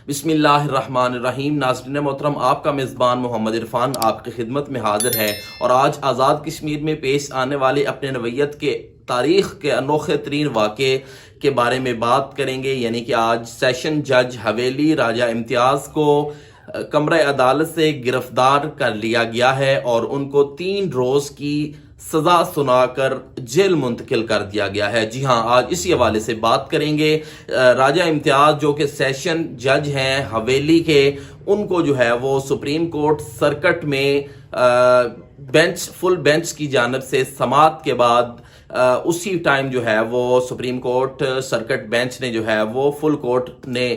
بسم اللہ الرحمن الرحیم۔ ناظرین محترم، آپ کا میزبان محمد عرفان آپ کی خدمت میں حاضر ہے اور آج آزاد کشمیر میں پیش آنے والے اپنے نوعیت کے تاریخ کے انوکھے ترین واقعے کے بارے میں بات کریں گے، یعنی کہ آج سیشن جج حویلی راجہ امتیاز کو کمرہ عدالت سے گرفتار کر لیا گیا ہے اور ان کو 3 روز کی سزا سنا کر جیل منتقل کر دیا گیا ہے۔ جی ہاں، آج اسی حوالے سے بات کریں گے۔ راجہ امتیاز جو کہ سیشن جج ہیں حویلی کے، ان کو جو ہے وہ سپریم کورٹ سرکٹ میں فل بینچ کی جانب سے سماعت کے بعد اسی ٹائم جو ہے وہ سپریم کورٹ سرکٹ بینچ نے جو ہے وہ فل کورٹ نے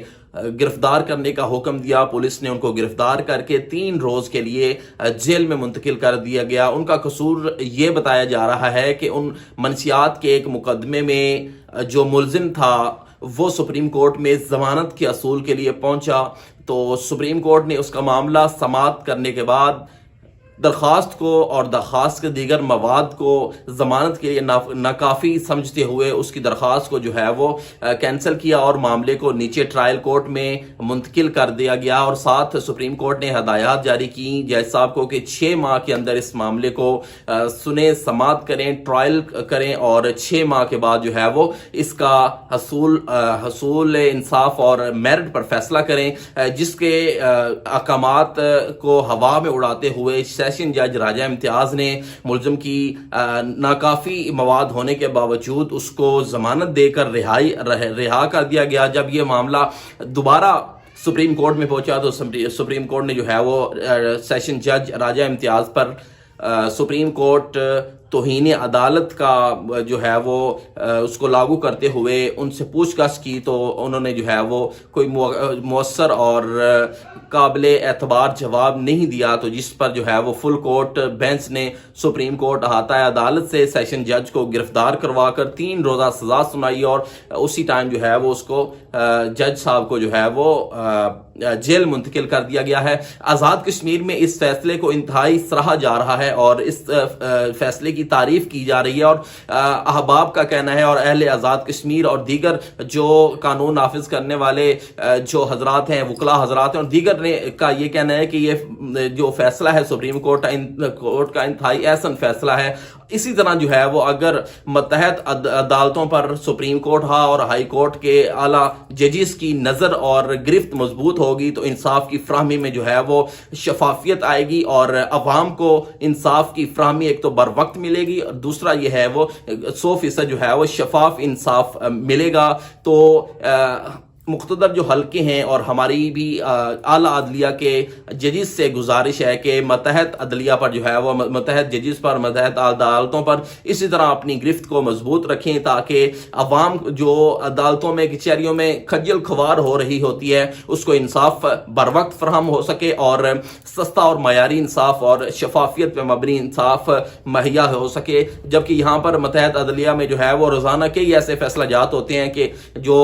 گرفتار کرنے کا حکم دیا۔ پولیس نے ان کو گرفتار کر کے 3 روز کے لیے جیل میں منتقل کر دیا گیا۔ ان کا قصور یہ بتایا جا رہا ہے کہ ان منشیات کے ایک مقدمے میں جو ملزم تھا وہ سپریم کورٹ میں ضمانت کے اصول کے لیے پہنچا، تو سپریم کورٹ نے اس کا معاملہ سماعت کرنے کے بعد درخواست کو اور درخواست کے دیگر مواد کو ضمانت کے لیے ناکافی سمجھتے ہوئے اس کی درخواست کو جو ہے وہ کینسل کیا اور معاملے کو نیچے ٹرائل کورٹ میں منتقل کر دیا گیا، اور ساتھ سپریم کورٹ نے ہدایات جاری کی جج صاحب کو کہ 6 ماہ کے اندر اس معاملے کو سنیں، سماعت کریں، ٹرائل کریں اور 6 ماہ کے بعد جو ہے وہ اس کا حصول انصاف اور میرٹ پر فیصلہ کریں، جس کے احکامات کو ہوا میں اڑاتے ہوئے سیشن جج راجہ امتیاز نے ملزم کی ناکافی مواد ہونے کے باوجود اس کو ضمانت دے کر رہا کر دیا گیا۔ جب یہ معاملہ دوبارہ سپریم کورٹ میں پہنچا تو سپریم کورٹ نے جو ہے وہ سیشن جج راجہ امتیاز پر سپریم کورٹ توہین عدالت کا جو ہے وہ اس کو لاگو کرتے ہوئے ان سے پوچھ گچھ کی، تو انہوں نے جو ہے وہ کوئی مؤثر اور قابل اعتبار جواب نہیں دیا، تو جس پر جو ہے وہ فل کورٹ بینچ نے سپریم کورٹ احاطہ عدالت سے سیشن جج کو گرفتار کروا کر 3 روزہ سزا سنائی اور اسی ٹائم جو ہے وہ اس کو جج صاحب کو جو ہے وہ جیل منتقل کر دیا گیا ہے۔ آزاد کشمیر میں اس فیصلے کو انتہائی سراہا جا رہا ہے اور اس فیصلے کی تعریف کی جا رہی ہے، اور احباب کا کہنا ہے اور اہل آزاد کشمیر اور دیگر جو قانون نافذ کرنے والے جو حضرات ہیں، وکلا حضرات ہیں اور دیگر کا یہ کہنا ہے کہ یہ جو فیصلہ ہے سپریم کورٹ کا انتہائی احسن فیصلہ ہے۔ اسی طرح جو ہے وہ اگر متحد عدالتوں پر سپریم کورٹ اور ہائی کورٹ کے اعلیٰ ججز کی نظر اور گرفت مضبوط ہوگی تو انصاف کی فراہمی میں جو ہے وہ شفافیت آئے گی اور عوام کو انصاف کی فراہمی ایک تو بر وقت ملے گی، اور دوسرا یہ ہے وہ 100% جو ہے وہ شفاف انصاف ملے گا۔ تو مقتدر جو حلقے ہیں اور ہماری بھی اعلیٰ عدلیہ کے ججز سے گزارش ہے کہ متحد عدلیہ پر جو ہے وہ متحد ججز پر، متحد عدالتوں پر اسی طرح اپنی گرفت کو مضبوط رکھیں تاکہ عوام جو عدالتوں میں کچہریوں میں کھجل کھوار ہو رہی ہوتی ہے اس کو انصاف بر وقت فراہم ہو سکے اور سستا اور معیاری انصاف اور شفافیت پہ مبنی انصاف مہیا ہو سکے۔ جبکہ یہاں پر متحد عدلیہ میں جو ہے وہ روزانہ کئی ایسے فیصلہ جات ہوتے ہیں کہ جو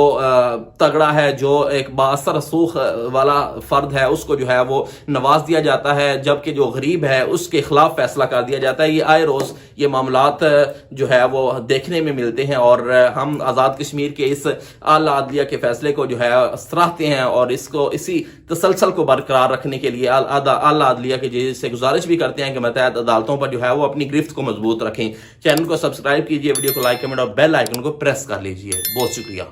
تگڑا ہے، جو ایک بااثر رسوخ والا فرد ہے، اس کو جو ہے وہ نواز دیا جاتا ہے، جبکہ جو غریب ہے اس کے خلاف فیصلہ کر دیا جاتا ہے۔ یہ آئے روز یہ معاملات جو ہے وہ دیکھنے میں ملتے ہیں اور ہم آزاد کشمیر کے اس اعلیٰ عدلیہ کے فیصلے کو جو ہے سراہتے ہیں اور اس کو اسی تسلسل کو برقرار رکھنے کے لیے اعلیٰ عدلیہ کے جج سے گزارش بھی کرتے ہیں کہ متحد عدالتوں پر جو ہے وہ اپنی گرفت کو مضبوط رکھیں۔ چینل کو سبسکرائب کیجئے، ویڈیو کو لائک، کمنٹ اور بیل آئیکن کو پریس کر لیجئے۔ بہت شکریہ۔